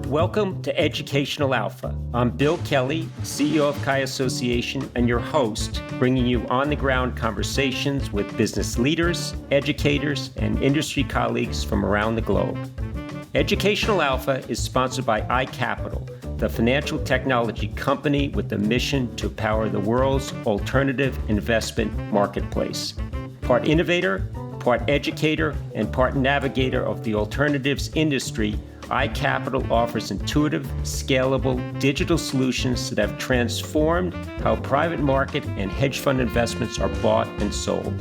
Welcome to Educational Alpha. I'm Bill Kelly, CEO of Chi Association, and your host, bringing you on-the-ground conversations with business leaders, educators, and industry colleagues from around the globe. Educational Alpha is sponsored by iCapital, the financial technology company with the mission to power the world's alternative investment marketplace. Part innovator, part educator, and part navigator of the alternatives industry, iCapital offers intuitive, scalable digital solutions that have transformed how private market and hedge fund investments are bought and sold.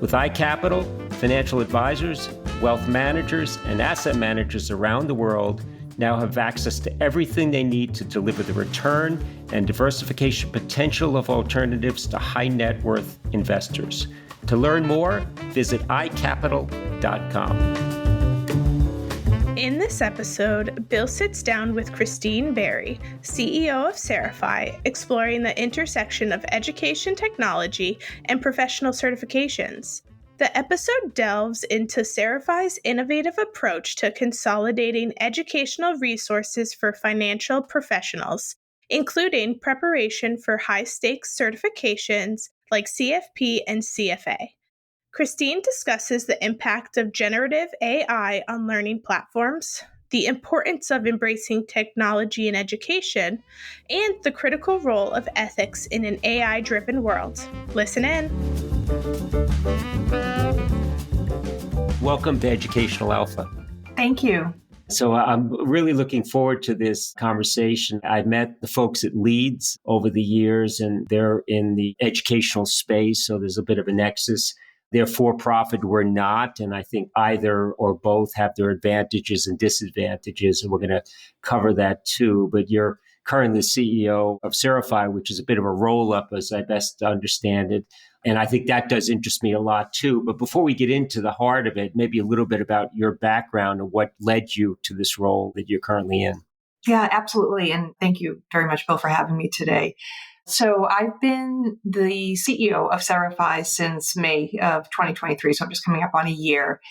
With iCapital, financial advisors, wealth managers, and asset managers around the world now have access to everything they need to deliver the return and diversification potential of alternatives to high net worth investors. To learn more, visit iCapital.com. In this episode, Bill sits down with Christine Berry, CEO of CeriFi, exploring the intersection of education technology and professional certifications. The episode delves into CeriFi's innovative approach to consolidating educational resources for financial professionals, including preparation for high-stakes certifications like CFP and CFA. Christine discusses the impact of generative AI on learning platforms, the importance of embracing technology in education, and the critical role of ethics in an AI-driven world. Listen in. Welcome to Educational Alpha. Thank you. So I'm really looking forward to this conversation. I met the folks at Leeds over the years, and they're in the educational space, so there's a bit of a nexus. They're for-profit, we're not, and I think either or both have their advantages and disadvantages, and we're going to cover that too. But you're currently the CEO of CeriFi, which is a bit of a roll-up, as I best understand it, and I think that does interest me a lot too. But before we get into the heart of it, maybe a little bit about your background and what led you to this role that you're currently in. Yeah, absolutely, and thank you very much, Bill, for having me today. So I've been the CEO of CeriFi since May of 2023, so I'm just coming up on a year.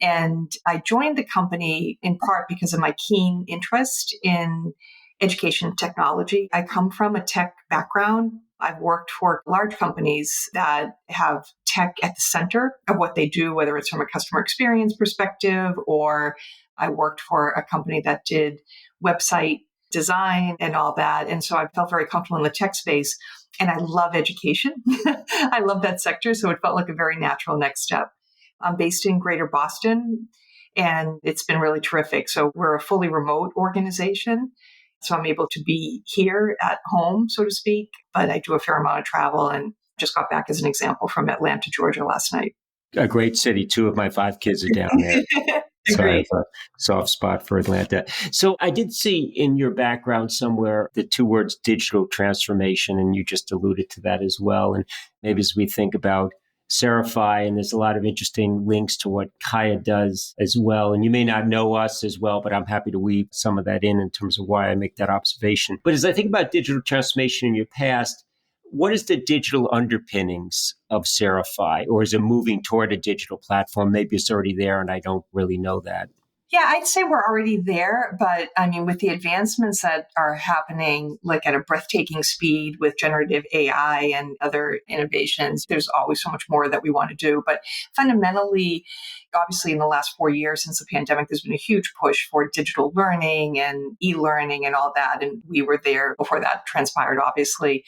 And I joined the company in part because of my keen interest in education technology. I come from a tech background. I've worked for large companies that have tech at the center of what they do, whether it's from a customer experience perspective, or I worked for a company that did website design and all that. And so I felt very comfortable in the tech space, and I love education. I love that sector. So it felt like a very natural next step. I'm based in Greater Boston, and it's been really terrific. So we're a fully remote organization. So I'm able to be here at home, so to speak, but I do a fair amount of travel and just got back as an example from Atlanta, Georgia last night. A great city. 2 of my 5 kids are down there. So I have a soft spot for Atlanta. So I did see in your background somewhere the 2 words digital transformation, and you just alluded to that as well. And maybe as we think about CeriFi, and there's a lot of interesting links to what Kaya does as well. And you may not know us as well, but I'm happy to weave some of that in terms of why I make that observation. But as I think about digital transformation in your past, what is the digital underpinnings of CeriFi? Or is it moving toward a digital platform? Maybe it's already there and I don't really know that. Yeah, I'd say we're already there, but I mean, with the advancements that are happening, like at a breathtaking speed with generative AI and other innovations, there's always so much more that we want to do. But fundamentally, obviously in the last 4 years since the pandemic, there's been a huge push for digital learning and e-learning and all that. And we were there before that transpired, obviously.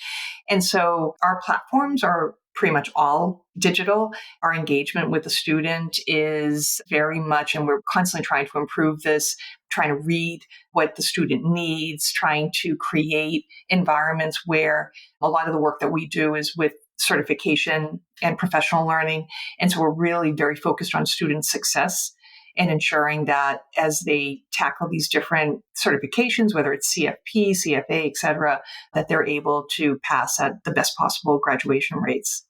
And so our platforms are pretty much all digital. Our engagement with the student is very much, and we're constantly trying to improve this, trying to read what the student needs, trying to create environments where a lot of the work that we do is with certification and professional learning. And so we're really very focused on student success and ensuring that as they tackle these different certifications, whether it's CFP, CFA, et cetera, that they're able to pass at the best possible graduation rates.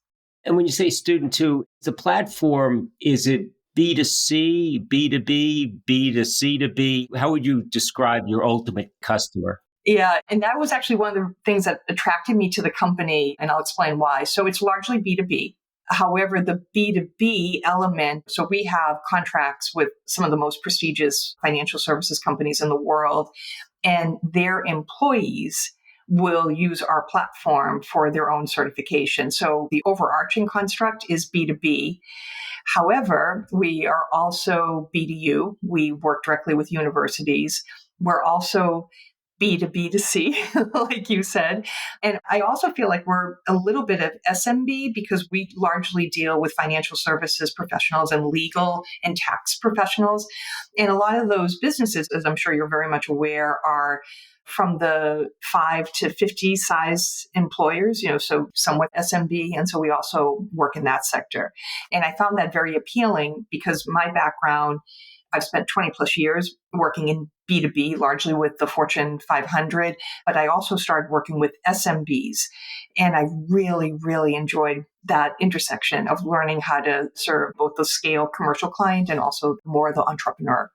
And when you say student too, the platform, is it B2C, B2B, B2C2B? How would you describe your ultimate customer? Yeah, and that was actually one of the things that attracted me to the company, and I'll explain why. So it's largely B2B. However, the B2B element, so we have contracts with some of the most prestigious financial services companies in the world, and their employees will use our platform for their own certification. So the overarching construct is B2B. However, we are also B2U. We work directly with universities. We're also B2B2C, like you said. And I also feel like we're a little bit of SMB because we largely deal with financial services professionals and legal and tax professionals. And a lot of those businesses, as I'm sure you're very much aware, are from the 5 to 50 size employers, so somewhat SMB. And so we also work in that sector. And I found that very appealing because my background, I've spent 20 plus years working in B2B, largely with the Fortune 500, but I also started working with SMBs. And I really, really enjoyed that intersection of learning how to serve both the scale commercial client and also more the entrepreneur.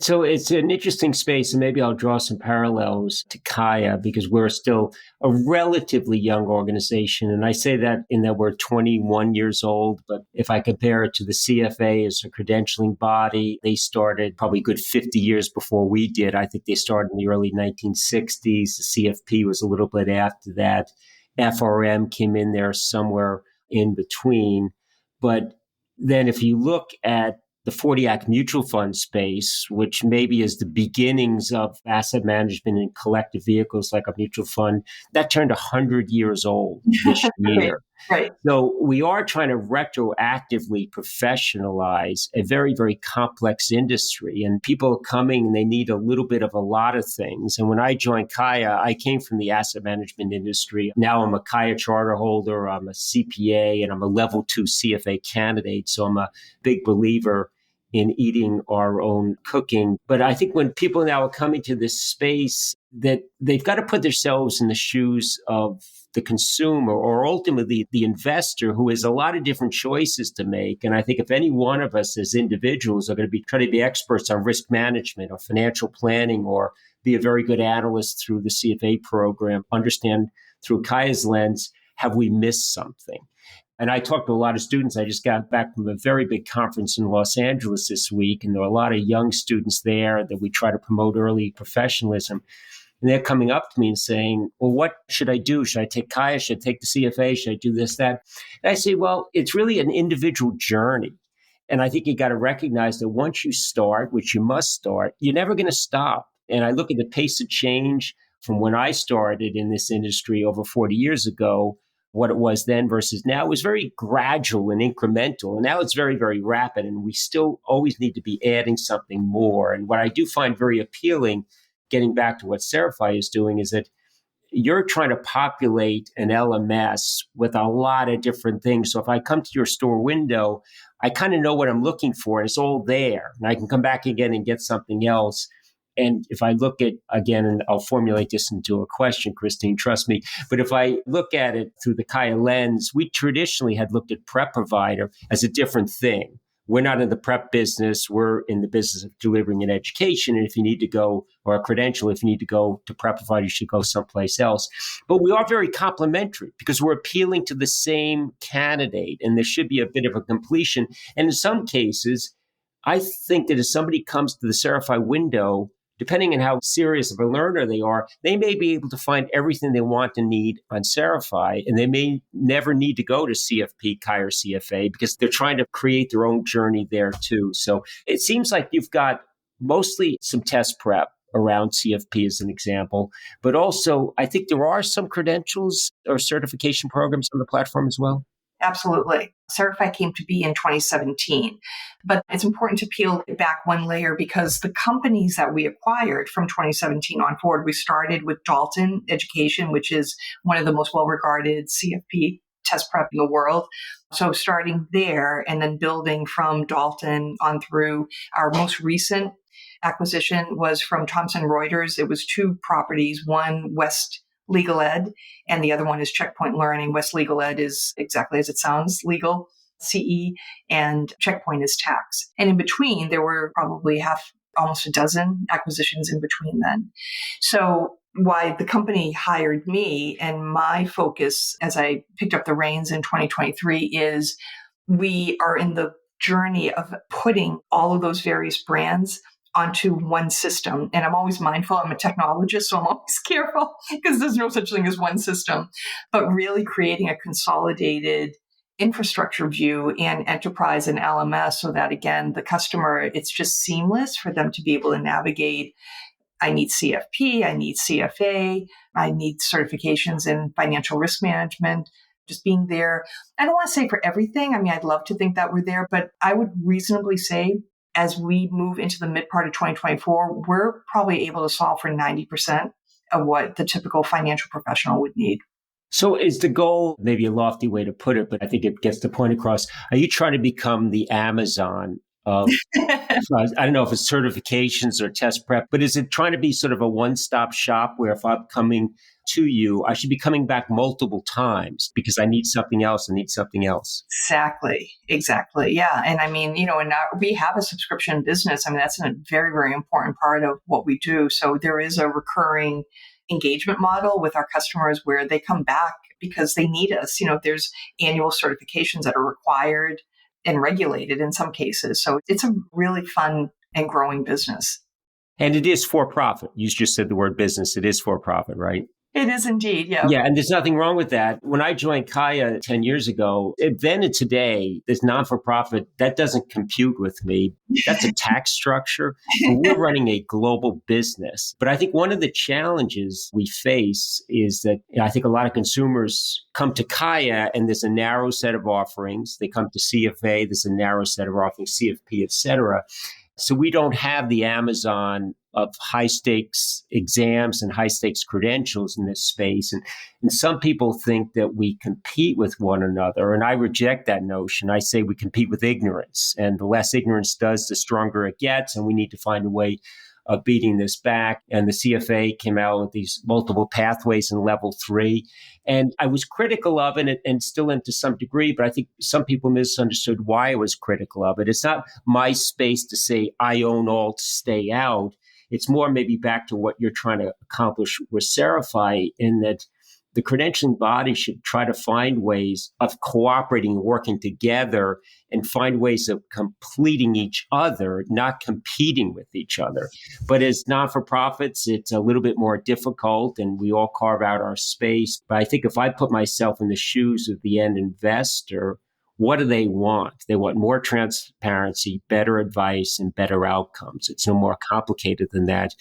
So it's an interesting space, and maybe I'll draw some parallels to Kaya because we're still a relatively young organization. And I say that in that we're 21 years old, but if I compare it to the CFA as a credentialing body, they started probably a good 50 years before we did. I think they started in the early 1960s. The CFP was a little bit after that. FRM came in there somewhere in between. But then if you look at the 40 Act mutual fund space, which maybe is the beginnings of asset management in collective vehicles like a mutual fund, that turned 100 years old this year. Right. So we are trying to retroactively professionalize a very, very complex industry. And people are coming and they need a little bit of a lot of things. And when I joined Kaya, I came from the asset management industry. Now I'm a Kaya charter holder, I'm a CPA, and I'm a level 2 CFA candidate. So I'm a big believer in eating our own cooking. But I think when people now are coming to this space, that they've got to put themselves in the shoes of the consumer or ultimately the investor who has a lot of different choices to make. And I think if any one of us as individuals are going to be trying to be experts on risk management or financial planning or be a very good analyst through the CFA program, understand through Kaya's lens, have we missed something? And I talked to a lot of students. I just got back from a very big conference in Los Angeles this week, and there were a lot of young students there that we try to promote early professionalism. And they're coming up to me and saying, well, what should I do? Should I take Kaya? Should I take the CFA? Should I do this, that? And I say, well, it's really an individual journey. And I think you got to recognize that once you start, which you must start, you're never going to stop. And I look at the pace of change from when I started in this industry over 40 years ago, what it was then versus now was very gradual and incremental. And now it's very, very rapid. And we still always need to be adding something more. And what I do find very appealing, getting back to what CeriFi is doing, is that you're trying to populate an LMS with a lot of different things. So if I come to your store window, I kind of know what I'm looking for and it's all there. And I can come back again and get something else. And if I look at, again, and I'll formulate this into a question, Christine, trust me, but if I look at it through the Kaya lens, we traditionally had looked at prep provider as a different thing. We're not in the prep business. We're in the business of delivering an education. And if you need to go, or a credential, if you need to go to prep provider, you should go someplace else. But we are very complementary because we're appealing to the same candidate and there should be a bit of a completion. And in some cases, I think that if somebody comes to the CeriFi window, depending on how serious of a learner they are, they may be able to find everything they want and need on CeriFi, and they may never need to go to CFP, Kaya, or CFA because they're trying to create their own journey there too. So it seems like you've got mostly some test prep around CFP as an example, but also I think there are some credentials or certification programs on the platform as well. Absolutely. CeriFi came to be in 2017, but it's important to peel it back one layer because the companies that we acquired from 2017 on forward, we started with Dalton Education, which is one of the most well-regarded CFP test prep in the world. So starting there and then building from Dalton on through, our most recent acquisition was from Thomson Reuters. It was 2 properties, one West Legal Ed, and the other one is Checkpoint Learning. West Legal Ed is exactly as it sounds, legal, CE, and Checkpoint is tax. And in between, there were probably almost a dozen acquisitions in between then. So why the company hired me and my focus as I picked up the reins in 2023 is we are in the journey of putting all of those various brands onto one system. And I'm always mindful, I'm a technologist, so I'm always careful because there's no such thing as one system, but really creating a consolidated infrastructure view and enterprise and LMS so that, again, the customer, it's just seamless for them to be able to navigate. I need CFP, I need CFA, I need certifications in financial risk management, just being there. I don't want to say for everything. I mean, I'd love to think that we're there, but I would reasonably say as we move into the mid part of 2024, we're probably able to solve for 90% of what the typical financial professional would need. So is the goal, maybe a lofty way to put it, but I think it gets the point across. Are you trying to become the Amazon of, I don't know if it's certifications or test prep, but is it trying to be sort of a one-stop shop where if I'm coming to you, I should be coming back multiple times because I need something else, I need something else? Exactly. Yeah. And I mean, and we have a subscription business. I mean, that's a very, very important part of what we do. So there is a recurring engagement model with our customers where they come back because they need us. There's annual certifications that are required and regulated in some cases. So it's a really fun and growing business. And it is for profit. You just said the word business. It is for profit, right? It is indeed, yeah. Yeah, and there's nothing wrong with that. When I joined Kaya 10 years ago, then and today, this non-for-profit, that doesn't compute with me. That's a tax structure. We're running a global business. But I think one of the challenges we face is that I think a lot of consumers come to Kaya and there's a narrow set of offerings. They come to CFA, there's a narrow set of offerings, CFP, et cetera. So we don't have the Amazon of high stakes exams and high stakes credentials in this space. And some people think that we compete with one another. And I reject that notion. I say we compete with ignorance. And the less ignorance does, the stronger it gets. And we need to find a way of beating this back. And the CFA came out with these multiple pathways in level 3. And I was critical of it and still am to some degree, but I think some people misunderstood why I was critical of it. It's not my space to say I own all to stay out. It's more maybe back to what you're trying to accomplish with CeriFi in that the credentialing body should try to find ways of cooperating and working together and find ways of completing each other, not competing with each other. But as non-for-profits, it's a little bit more difficult and we all carve out our space. But I think if I put myself in the shoes of the end investor, what do they want? They want more transparency, better advice, and better outcomes. It's no more complicated than that.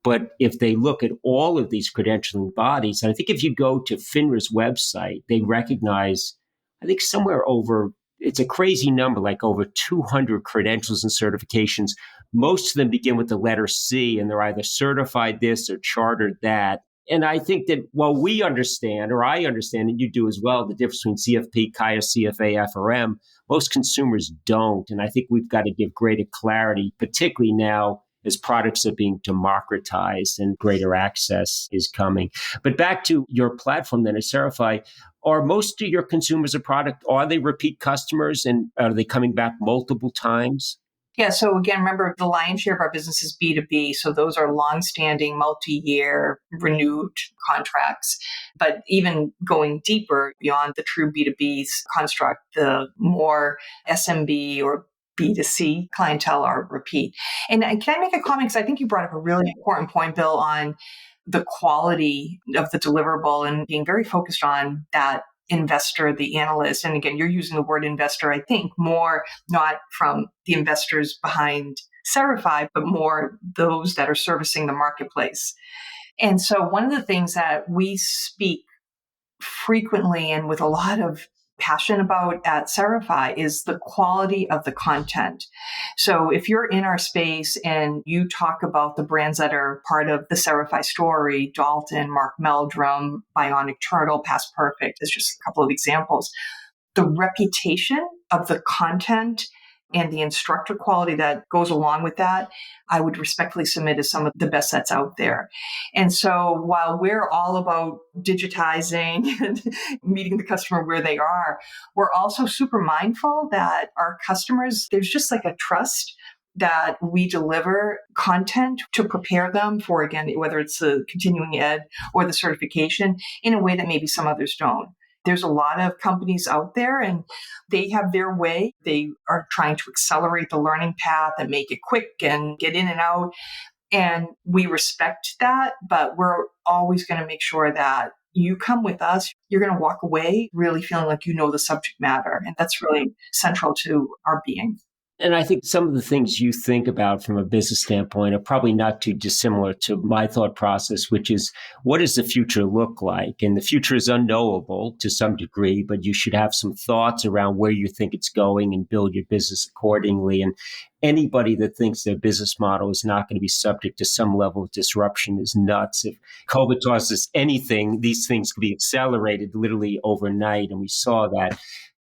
But if they look at all of these credentialing bodies, and I think if you go to FINRA's website, they recognize, I think somewhere over, it's a crazy number, like over 200 credentials and certifications. Most of them begin with the letter C, and they're either certified this or chartered that. And I think that while we understand, or I understand, and you do as well, the difference between CFP, Kaya, CFA, FRM, most consumers don't. And I think we've got to give greater clarity, particularly now as products are being democratized and greater access is coming. But back to your platform then at CeriFi, are most of your consumers a product, are they repeat customers and are they coming back multiple times? Yeah. So again, remember the lion's share of our business is B2B. So those are longstanding, multi-year, renewed contracts. But even going deeper beyond the true B2B construct, the more SMB or B2C clientele are repeat. And can I make a comment? Because I think you brought up a really important point, Bill, on the quality of the deliverable and being very focused on that investor, the analyst. And again, you're using the word investor, I think, more not from the investors behind CeriFi, but more those that are servicing the marketplace. And so one of the things that we speak frequently and with a lot of passion about at CeriFi is the quality of the content. So if you're in our space and you talk about the brands that are part of the CeriFi story, Dalton, Mark Meldrum, Bionic Turtle, Past Perfect is just a couple of examples. The reputation of the content and the instructor quality that goes along with that, I would respectfully submit as some of the best sets out there. And so while we're all about digitizing and meeting the customer where they are, we're also super mindful that our customers, there's just like a trust that we deliver content to prepare them for, again, whether it's the continuing ed or the certification, in a way that maybe some others don't. There's a lot of companies out there and they have their way. They are trying to accelerate the learning path and make it quick and get in and out. And we respect that, but we're always going to make sure that you come with us, you're going to walk away really feeling like you know the subject matter. And that's really central to our being. And I think some of the things you think about from a business standpoint are probably not too dissimilar to my thought process, which is, what does the future look like? And the future is unknowable to some degree, but you should have some thoughts around where you think it's going and build your business accordingly. And anybody that thinks their business model is not going to be subject to some level of disruption is nuts. If COVID taught us anything, these things could be accelerated literally overnight. And we saw that.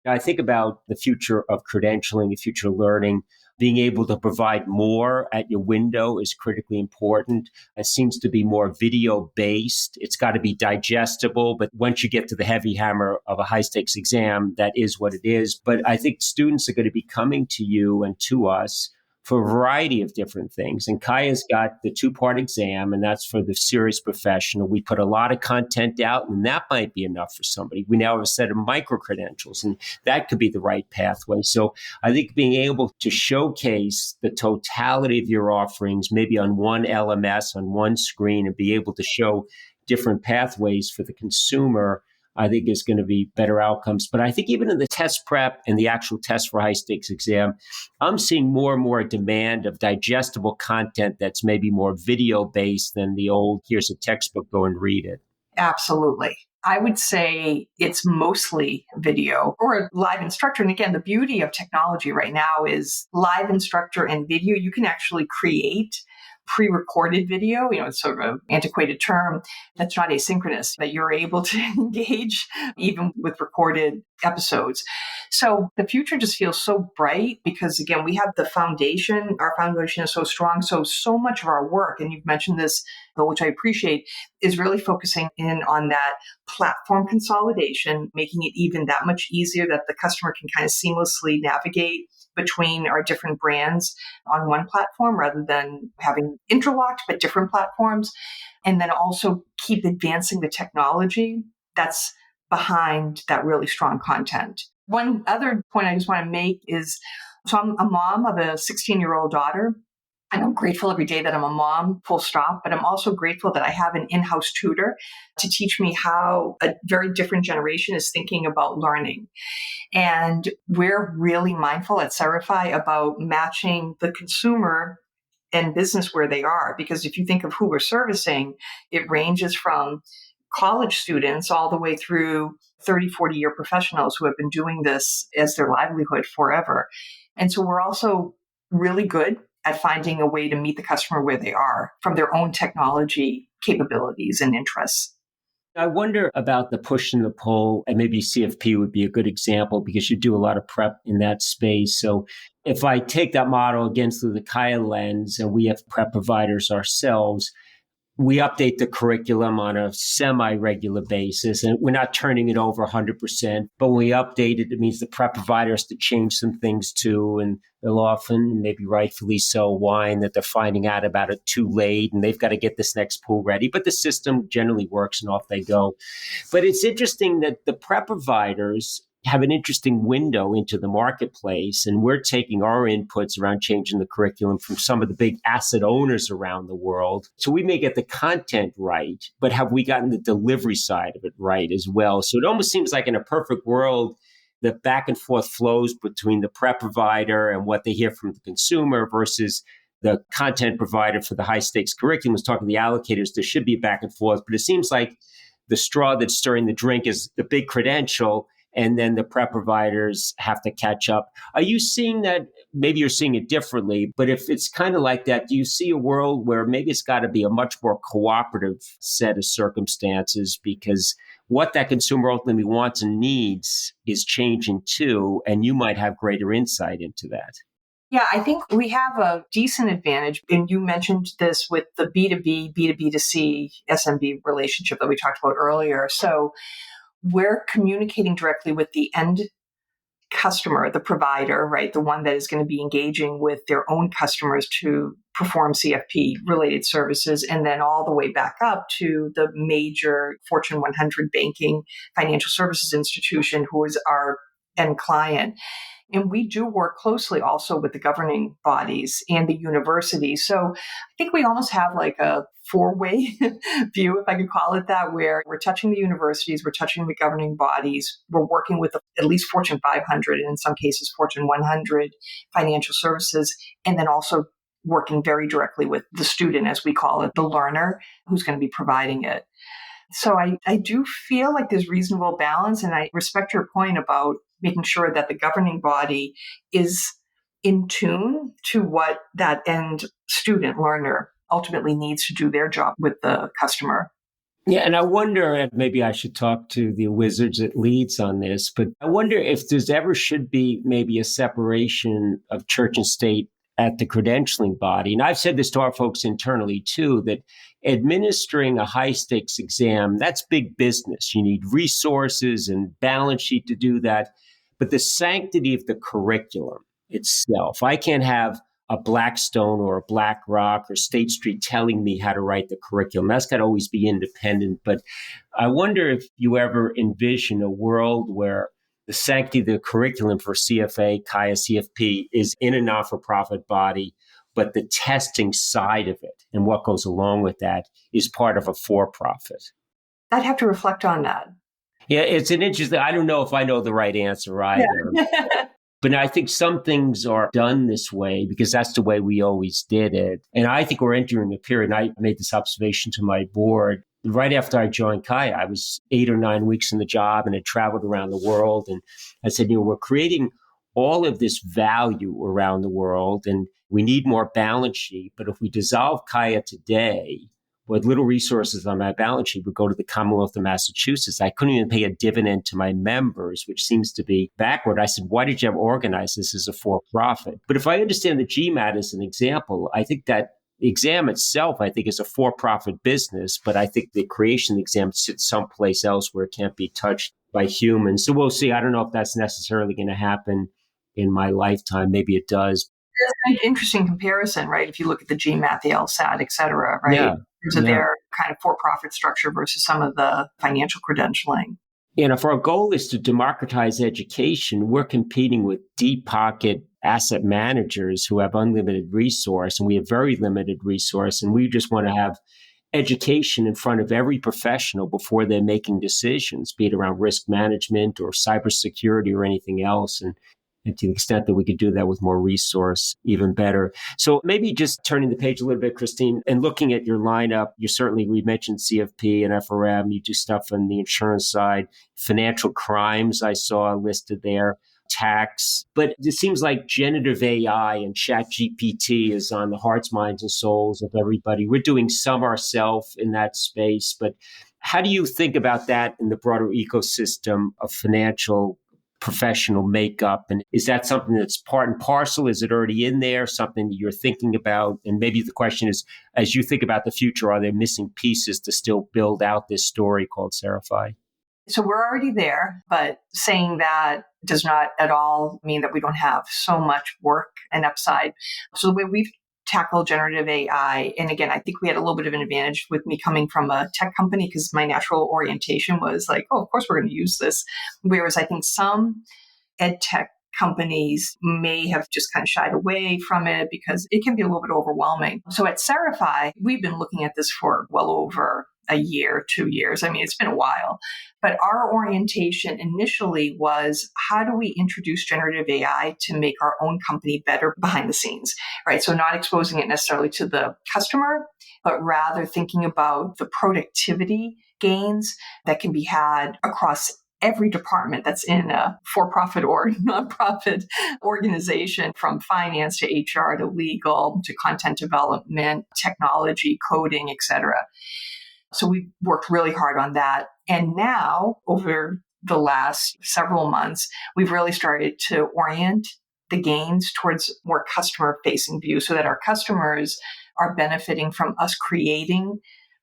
I think about the future of credentialing, the future of learning. Being able to provide more at your window is critically important. It seems to be more video based. It's got to be digestible. But once you get to the heavy hammer of a high stakes exam, that is what it is. But I think students are going to be coming to you and to us for a variety of different things. And Kaya's got the 2-part exam, and that's for the serious professional. We put a lot of content out, and that might be enough for somebody. We now have a set of micro-credentials, and that could be the right pathway. So I think being able to showcase the totality of your offerings, maybe on one LMS, on one screen, and be able to show different pathways for the consumer, I think is going to be better outcomes. But I think even in the test prep and the actual test for high stakes exam, I'm seeing more and more demand of digestible content that's maybe more video based than the old, here's a textbook, go and read it. Absolutely. I would say it's mostly video or live instructor. And again, the beauty of technology right now is live instructor and video. You can actually create pre-recorded video, it's sort of an antiquated term that's not asynchronous, that you're able to engage even with recorded episodes. So the future just feels so bright because, again, we have the foundation. Our foundation is so strong. So much of our work, and you've mentioned this, which I appreciate, is really focusing in on that platform consolidation, making it even that much easier that the customer can kind of seamlessly navigate between our different brands on one platform rather than having interlocked but different platforms. And then also keep advancing the technology that's behind that really strong content. One other point I just want to make is, so I'm a mom of a 16-year-old daughter. And I'm grateful every day that I'm a mom, full stop, but I'm also grateful that I have an in-house tutor to teach me how a very different generation is thinking about learning. And we're really mindful at CeriFi about matching the consumer and business where they are. Because if you think of who we're servicing, it ranges from college students all the way through 30, 40-year professionals who have been doing this as their livelihood forever. And so we're also really good at finding a way to meet the customer where they are from their own technology capabilities and interests. I wonder about the push and the pull, and maybe CFP would be a good example because you do a lot of prep in that space. So if I take that model again through the Kaya lens, and we have prep providers ourselves, we update the curriculum on a semi-regular basis, and we're not turning it over 100%. But when we update it, it means the prep provider has to change some things too, and they'll often, maybe rightfully so, whine that they're finding out about it too late, and they've got to get this next pool ready. But the system generally works, and off they go. But it's interesting that the prep providers have an interesting window into the marketplace. And we're taking our inputs around changing the curriculum from some of the big asset owners around the world. So we may get the content right, but have we gotten the delivery side of it right as well? So it almost seems like in a perfect world, the back and forth flows between the prep provider and what they hear from the consumer versus the content provider for the high stakes curriculum. I was talking to the allocators, there should be a back and forth, but it seems like the straw that's stirring the drink is the big credential, and then the prep providers have to catch up. Are you seeing that? Maybe you're seeing it differently, but if it's kind of like that, do you see a world where maybe it's got to be a much more cooperative set of circumstances, because what that consumer ultimately wants and needs is changing too, and you might have greater insight into that? Yeah, I think we have a decent advantage. And you mentioned this with the B2B, B2B2C, SMB relationship that we talked about earlier. So we're communicating directly with the end customer, the provider, right? The one that is going to be engaging with their own customers to perform CFP related services, and then all the way back up to the major Fortune 100 banking financial services institution who is our end client. And we do work closely also with the governing bodies and the universities. So I think we almost have like a four-way view, if I could call it that, where we're touching the universities, we're touching the governing bodies, we're working with at least Fortune 500, and in some cases Fortune 100 financial services, and then also working very directly with the student, as we call it, the learner who's going to be providing it. So I do feel like there's reasonable balance, and I respect your point about making sure that the governing body is in tune to what that end student learner ultimately needs to do their job with the customer. Yeah, and I wonder, and maybe I should talk to the wizards at Leeds on this, but I wonder if there's ever should be maybe a separation of church and state at the credentialing body. And I've said this to our folks internally too, that administering a high stakes exam, that's big business. You need resources and balance sheet to do that. But the sanctity of the curriculum itself, I can't have a Blackstone or a BlackRock or State Street telling me how to write the curriculum. That's got to always be independent. But I wonder if you ever envision a world where the sanctity of the curriculum for CFA, Kaya, CFP is in a not-for-profit body, but the testing side of it and what goes along with that is part of a for-profit. I'd have to reflect on that. Yeah, it's an interesting, I don't know if I know the right answer either. Yeah. But I think some things are done this way because that's the way we always did it. And I think we're entering a period, and I made this observation to my board. Right after I joined Kaya, I was 8 or 9 weeks in the job and had traveled around the world. And I said, we're creating all of this value around the world and we need more balance sheet. But if we dissolve Kaya today, with little resources on my balance sheet, would go to the Commonwealth of Massachusetts. I couldn't even pay a dividend to my members, which seems to be backward. I said, why did you ever organize this as a for-profit? But if I understand the GMAT as an example, I think that the exam itself, I think, is a for-profit business, but I think the creation of the exam sits someplace else where it can't be touched by humans. So we'll see. I don't know if that's necessarily going to happen in my lifetime. Maybe it does. That's an interesting comparison, right? If you look at the GMAT, the LSAT, et cetera, right? Yeah. In terms of their kind of for-profit structure versus some of the financial credentialing. If our goal is to democratize education, we're competing with deep pocket asset managers who have unlimited resource, and we have very limited resource, and we just want to have education in front of every professional before they're making decisions, be it around risk management or cybersecurity or anything else. And to the extent that we could do that with more resource, even better. So maybe just turning the page a little bit, Christine, and looking at your lineup, we mentioned CFP and FRM, you do stuff on the insurance side, financial crimes I saw listed there, tax, but it seems like generative AI and chat GPT is on the hearts, minds, and souls of everybody. We're doing some ourselves in that space, but how do you think about that in the broader ecosystem of financial professional makeup? And is that something that's part and parcel? Is it already in there, something that you're thinking about? And maybe the question is, as you think about the future, are there missing pieces to still build out this story called CeriFi? So we're already there, but saying that does not at all mean that we don't have so much work and upside. So the way we've tackled generative AI, and again, I think we had a little bit of an advantage with me coming from a tech company because my natural orientation was like, oh, of course we're going to use this. Whereas I think some ed tech companies may have just kind of shied away from it because it can be a little bit overwhelming. So at CeriFi, we've been looking at this for well over a year, 2 years. I mean, it's been a while. But our orientation initially was, how do we introduce generative AI to make our own company better behind the scenes, right? So not exposing it necessarily to the customer, but rather thinking about the productivity gains that can be had across every department that's in a for-profit or nonprofit organization, from finance to HR to legal to content development, technology, coding, et cetera. So we worked really hard on that. And now, over the last several months, we've really started to orient the gains towards more customer-facing view so that our customers are benefiting from us creating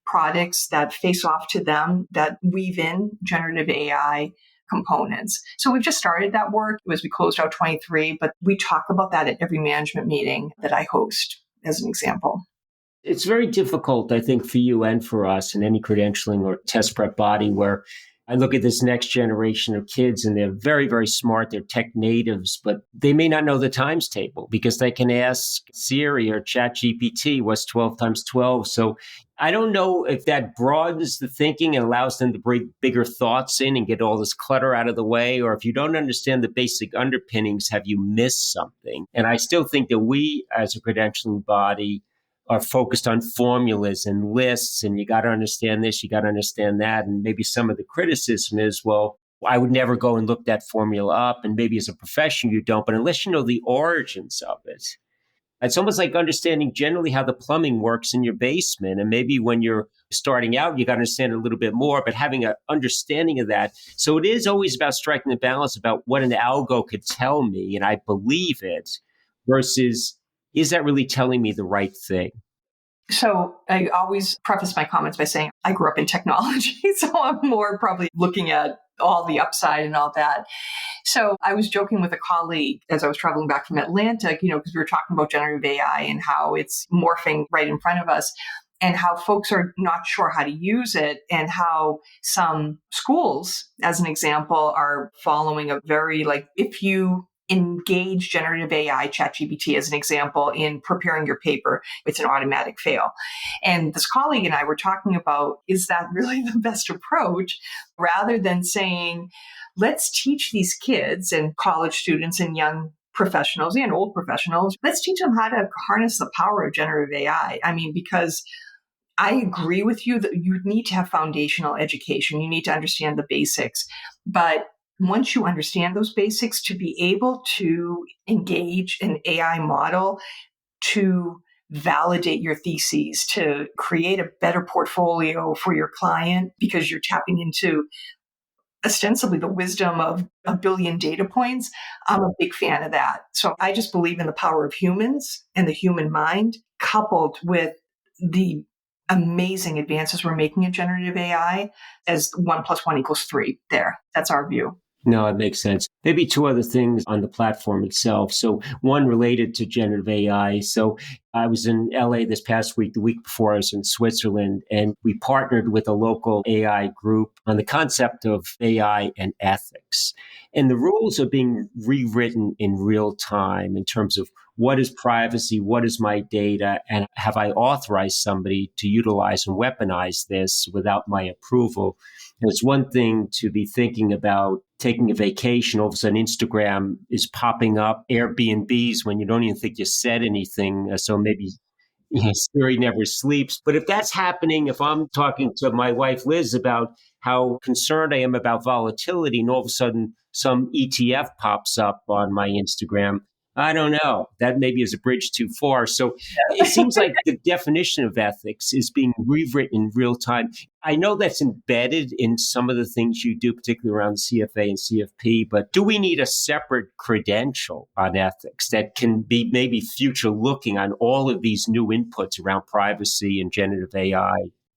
products that face off to them, that weave in generative AI components. So we've just started that work as we closed out 23, but we talk about that at every management meeting that I host, as an example. It's very difficult, I think, for you and for us in any credentialing or test prep body where I look at this next generation of kids and they're very, very smart. They're tech natives, but they may not know the times table because they can ask Siri or ChatGPT what's 12 times 12. So I don't know if that broadens the thinking and allows them to bring bigger thoughts in and get all this clutter out of the way. Or if you don't understand the basic underpinnings, have you missed something? And I still think that we as a credentialing body are focused on formulas and lists, and you got to understand this, you got to understand that. And maybe some of the criticism is, well, I would never go and look that formula up. And maybe as a profession, you don't, but unless you know the origins of it, it's almost like understanding generally how the plumbing works in your basement. And maybe when you're starting out, you got to understand it a little bit more, but having an understanding of that. So it is always about striking the balance about what an algo could tell me, and I believe it, versus is that really telling me the right thing? So I always preface my comments by saying I grew up in technology, so I'm more probably looking at all the upside and all that. So I was joking with a colleague as I was traveling back from Atlanta, because we were talking about generative AI and how it's morphing right in front of us and how folks are not sure how to use it and how some schools, as an example, are following a very if you engage generative AI, ChatGPT as an example, in preparing your paper, it's an automatic fail. And this colleague and I were talking about, is that really the best approach rather than saying, let's teach these kids and college students and young professionals and old professionals, let's teach them how to harness the power of generative AI. I mean, because I agree with you that you need to have foundational education. You need to understand the basics. But once you understand those basics, to be able to engage an AI model to validate your theses, to create a better portfolio for your client because you're tapping into ostensibly the wisdom of a billion data points, I'm a big fan of that. So I just believe in the power of humans and the human mind coupled with the amazing advances we're making in generative AI as 1+1=3 there. That's our view. No, it makes sense. Maybe two other things on the platform itself. So one related to generative AI. So I was in LA this past week, the week before I was in Switzerland, and we partnered with a local AI group on the concept of AI and ethics. And the rules are being rewritten in real time in terms of what is privacy, what is my data, and have I authorized somebody to utilize and weaponize this without my approval? And it's one thing to be thinking about taking a vacation. All of a sudden, Instagram is popping up Airbnbs when you don't even think you said anything. So maybe Siri never sleeps. But if that's happening, if I'm talking to my wife, Liz, about how concerned I am about volatility, and all of a sudden some ETF pops up on my Instagram, I don't know. That maybe is a bridge too far. So it seems like the definition of ethics is being rewritten in real time. I know that's embedded in some of the things you do, particularly around CFA and CFP, but do we need a separate credential on ethics that can be maybe future looking on all of these new inputs around privacy and generative AI?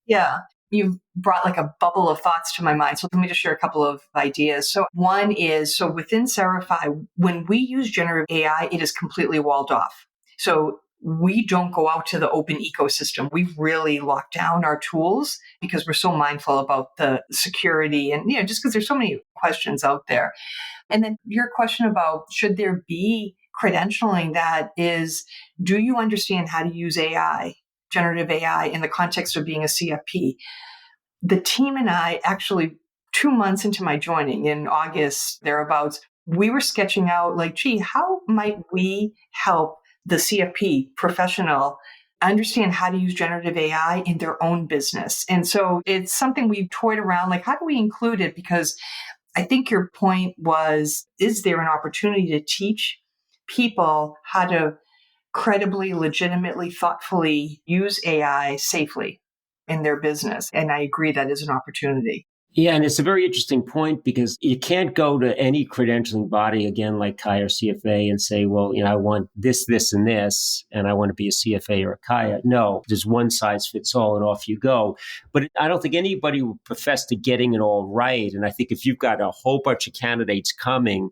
Yeah. You've brought like a bubble of thoughts to my mind. So let me just share a couple of ideas. So one is, so within CeriFi, when we use generative AI, it is completely walled off. So we don't go out to the open ecosystem. We've really locked down our tools because we're so mindful about the security and, just because there's so many questions out there. And then your question about should there be credentialing that is, do you understand how to use AI, generative AI, in the context of being a CFP? The team and I actually, 2 months into my joining in August, thereabouts, we were sketching out how might we help the CFP professional understand how to use generative AI in their own business? And so it's something we've toyed around, how do we include it? Because I think your point was, is there an opportunity to teach people how to credibly, legitimately, thoughtfully use AI safely in their business? And I agree that is an opportunity. Yeah, and it's a very interesting point because you can't go to any credentialing body again like Kaya or CFA and say, well, I want this, this, and this, and I want to be a CFA or a Kaya. No, there's one size fits all and off you go. But I don't think anybody would profess to getting it all right. And I think if you've got a whole bunch of candidates coming,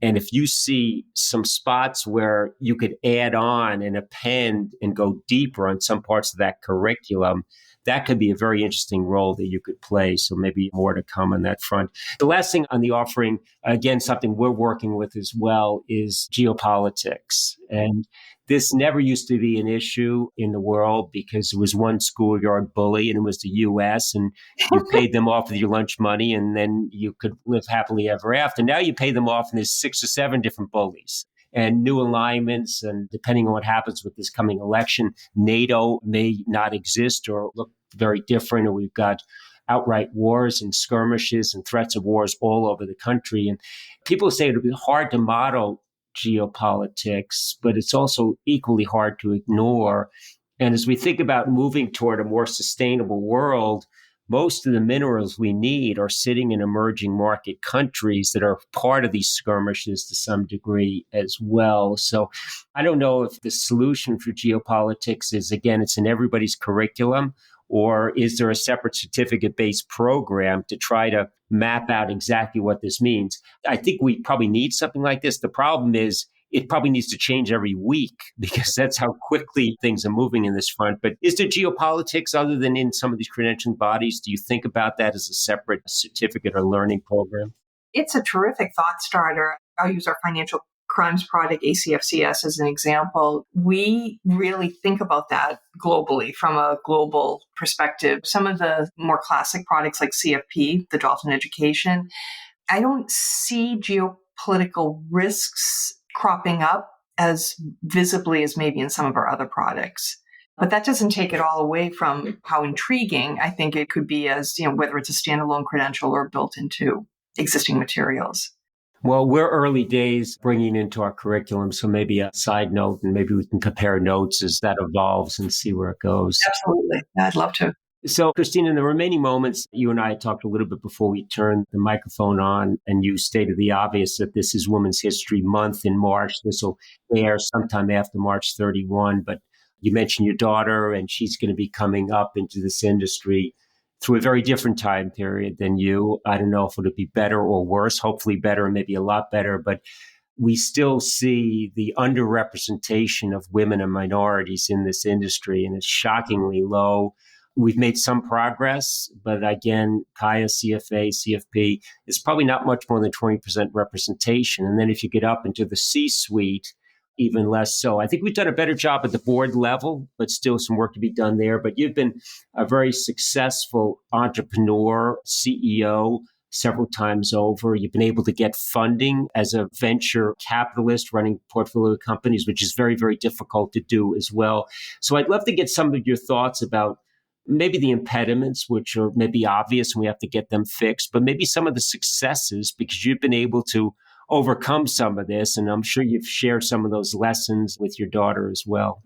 and if you see some spots where you could add on and append and go deeper on some parts of that curriculum, that could be a very interesting role that you could play. So maybe more to come on that front. The last thing on the offering, again, something we're working with as well is geopolitics. And this never used to be an issue in the world because it was one schoolyard bully and it was the US, and you paid them off with your lunch money and then you could live happily ever after. Now you pay them off and there's 6 or 7 different bullies and new alignments. And depending on what happens with this coming election, NATO may not exist or look very different. Or we've got outright wars and skirmishes and threats of wars all over the country. And people say it would be hard to model geopolitics, but it's also equally hard to ignore. And as we think about moving toward a more sustainable world, most of the minerals we need are sitting in emerging market countries that are part of these skirmishes to some degree as well. So I don't know if the solution for geopolitics is, again, it's in everybody's curriculum, or is there a separate certificate-based program to try to map out exactly what this means? I think we probably need something like this. The problem is it probably needs to change every week because that's how quickly things are moving in this front. But is there geopolitics other than in some of these credentialing bodies? Do you think about that as a separate certificate or learning program? It's a terrific thought starter. I'll use our financial crimes product, ACFCS, as an example. We really think about that globally from a global perspective. Some of the more classic products like CFP, the Dalton Education, I don't see geopolitical risks cropping up as visibly as maybe in some of our other products. But that doesn't take it all away from how intriguing I think it could be as, whether it's a standalone credential or built into existing materials. Well, we're early days bringing into our curriculum, so maybe a side note, and maybe we can compare notes as that evolves and see where it goes. Absolutely. I'd love to. So, Christine, in the remaining moments, you and I talked a little bit before we turned the microphone on, and you stated the obvious that this is Women's History Month in March. This will air sometime after March 31, but you mentioned your daughter, and she's going to be coming up into this industry through a very different time period than you. I don't know if it'll be better or worse, hopefully better, maybe a lot better, but we still see the underrepresentation of women and minorities in this industry, and it's shockingly low. We've made some progress, but again, Kaya, CFA, CFP is probably not much more than 20% representation. And then if you get up into the C-suite, even less so. I think we've done a better job at the board level, but still some work to be done there. But you've been a very successful entrepreneur, CEO, several times over. You've been able to get funding as a venture capitalist running portfolio companies, which is very, very difficult to do as well. So I'd love to get some of your thoughts about maybe the impediments, which are maybe obvious and we have to get them fixed, but maybe some of the successes because you've been able to overcome some of this. And I'm sure you've shared some of those lessons with your daughter as well.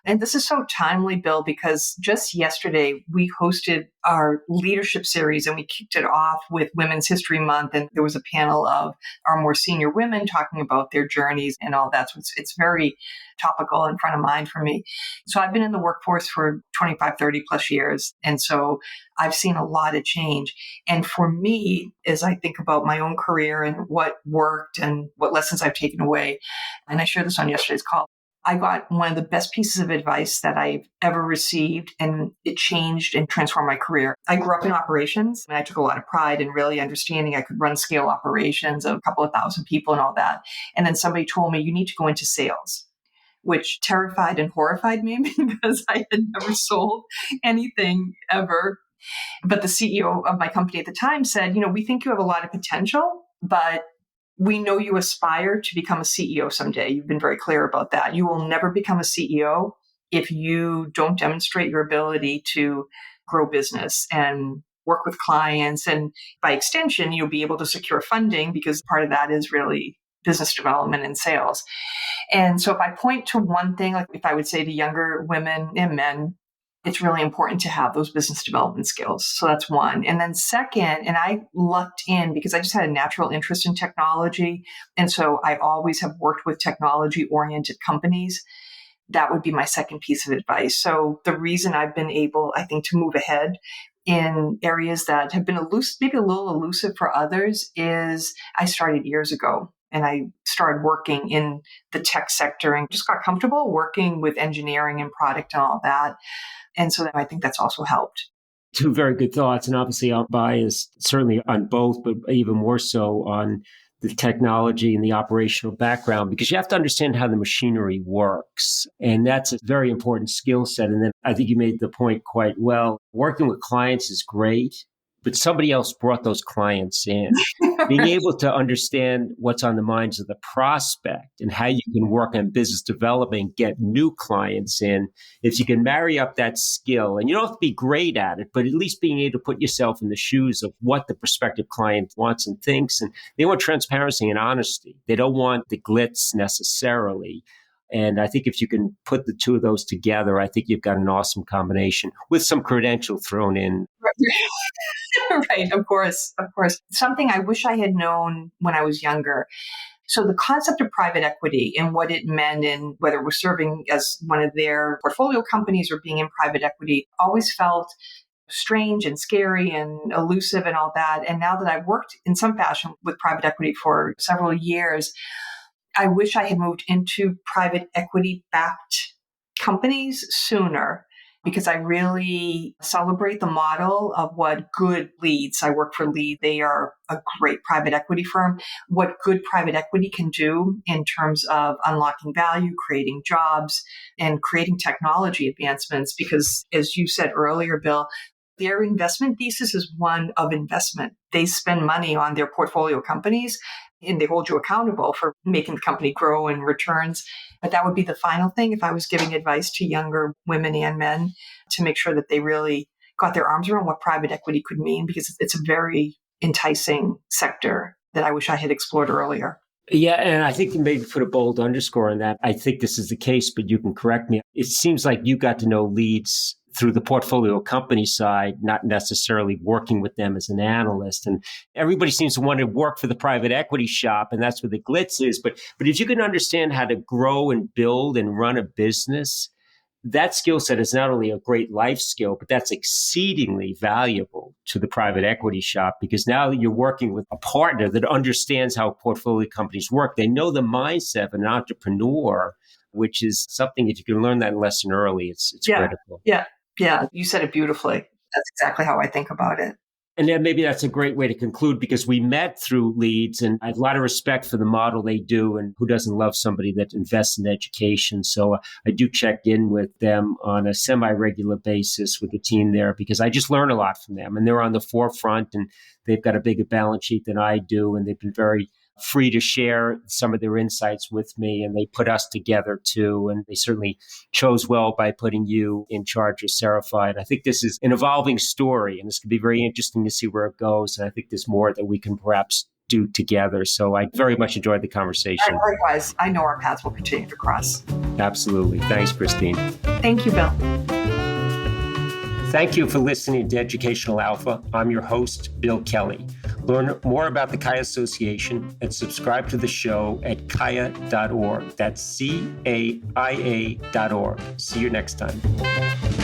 And this is so timely, Bill, because just yesterday we hosted our leadership series and we kicked it off with Women's History Month. And there was a panel of our more senior women talking about their journeys and all that. So it's very topical and front of mind for me. So I've been in the workforce for 25, 30 plus years. And so I've seen a lot of change. And for me, as I think about my own career and what worked and what lessons I've taken away, and I shared this on yesterday's call, I got one of the best pieces of advice that I've ever received, and it changed and transformed my career. I grew up in operations, and I took a lot of pride in really understanding I could run scale operations of a couple of thousand people and all that. And then somebody told me, you need to go into sales, which terrified and horrified me because I had never sold anything ever. But the CEO of my company at the time said, we think you have a lot of potential, but we know you aspire to become a CEO someday. You've been very clear about that. You will never become a CEO if you don't demonstrate your ability to grow business and work with clients. And by extension, you'll be able to secure funding because part of that is really business development and sales. And so if I point to one thing, like if I would say to younger women and men, it's really important to have those business development skills. So that's one. And then second, and I lucked in because I just had a natural interest in technology. And so I always have worked with technology-oriented companies. That would be my second piece of advice. So the reason I've been able, I think, to move ahead in areas that have been maybe a little elusive for others is I started years ago and I started working in the tech sector and just got comfortable working with engineering and product and all that. And so I think that's also helped. Two very good thoughts. And obviously I'm biased certainly on both, but even more so on the technology and the operational background, because you have to understand how the machinery works. And that's a very important skill set. And then I think you made the point quite well. Working with clients is great, but somebody else brought those clients in. Being able to understand what's on the minds of the prospect and how you can work on business development, get new clients in. If you can marry up that skill, and you don't have to be great at it, but at least being able to put yourself in the shoes of what the prospective client wants and thinks. And they want transparency and honesty. They don't want the glitz necessarily. And I think if you can put the two of those together, I think you've got an awesome combination with some credential thrown in. Right, of course. Something I wish I had known when I was younger. So the concept of private equity and what it meant and whether it was serving as one of their portfolio companies or being in private equity always felt strange and scary and elusive and all that. And now that I've worked in some fashion with private equity for several years, I wish I had moved into private equity-backed companies sooner because I really celebrate the model of what good leads. I work for Lead. They are a great private equity firm. What good private equity can do in terms of unlocking value, creating jobs, and creating technology advancements. Because as you said earlier, Bill, their investment thesis is one of investment. They spend money on their portfolio companies and they hold you accountable for making the company grow and returns. But that would be the final thing if I was giving advice to younger women and men to make sure that they really got their arms around what private equity could mean, because it's a very enticing sector that I wish I had explored earlier. Yeah, and I think you maybe put a bold underscore on that. I think this is the case, but you can correct me. It seems like you got to know leads through the portfolio company side, not necessarily working with them as an analyst. And everybody seems to want to work for the private equity shop, and that's where the glitz is. But if you can understand how to grow and build and run a business, that skill set is not only a great life skill, but that's exceedingly valuable to the private equity shop, because now you're working with a partner that understands how portfolio companies work. They know the mindset of an entrepreneur, which is something, if you can learn that lesson early, it's critical. Yeah, you said it beautifully. That's exactly how I think about it. And then maybe that's a great way to conclude, because we met through Leads, and I have a lot of respect for the model they do, and who doesn't love somebody that invests in education. So I do check in with them on a semi-regular basis with the team there, because I just learn a lot from them, and they're on the forefront, and they've got a bigger balance sheet than I do, and they've been very free to share some of their insights with me, and they put us together too. And they certainly chose well by putting you in charge of CeriFi. And I think this is an evolving story, and it's going to be very interesting to see where it goes. And I think there's more that we can perhaps do together. So I very much enjoyed the conversation. Likewise, I know our paths will continue to cross. Absolutely. Thanks, Christine. Thank you, Bill. Thank you for listening to Educational Alpha. I'm your host, Bill Kelly. Learn more about the CHI Association and subscribe to the show at CHIA.org. That's CAIA.org. See you next time.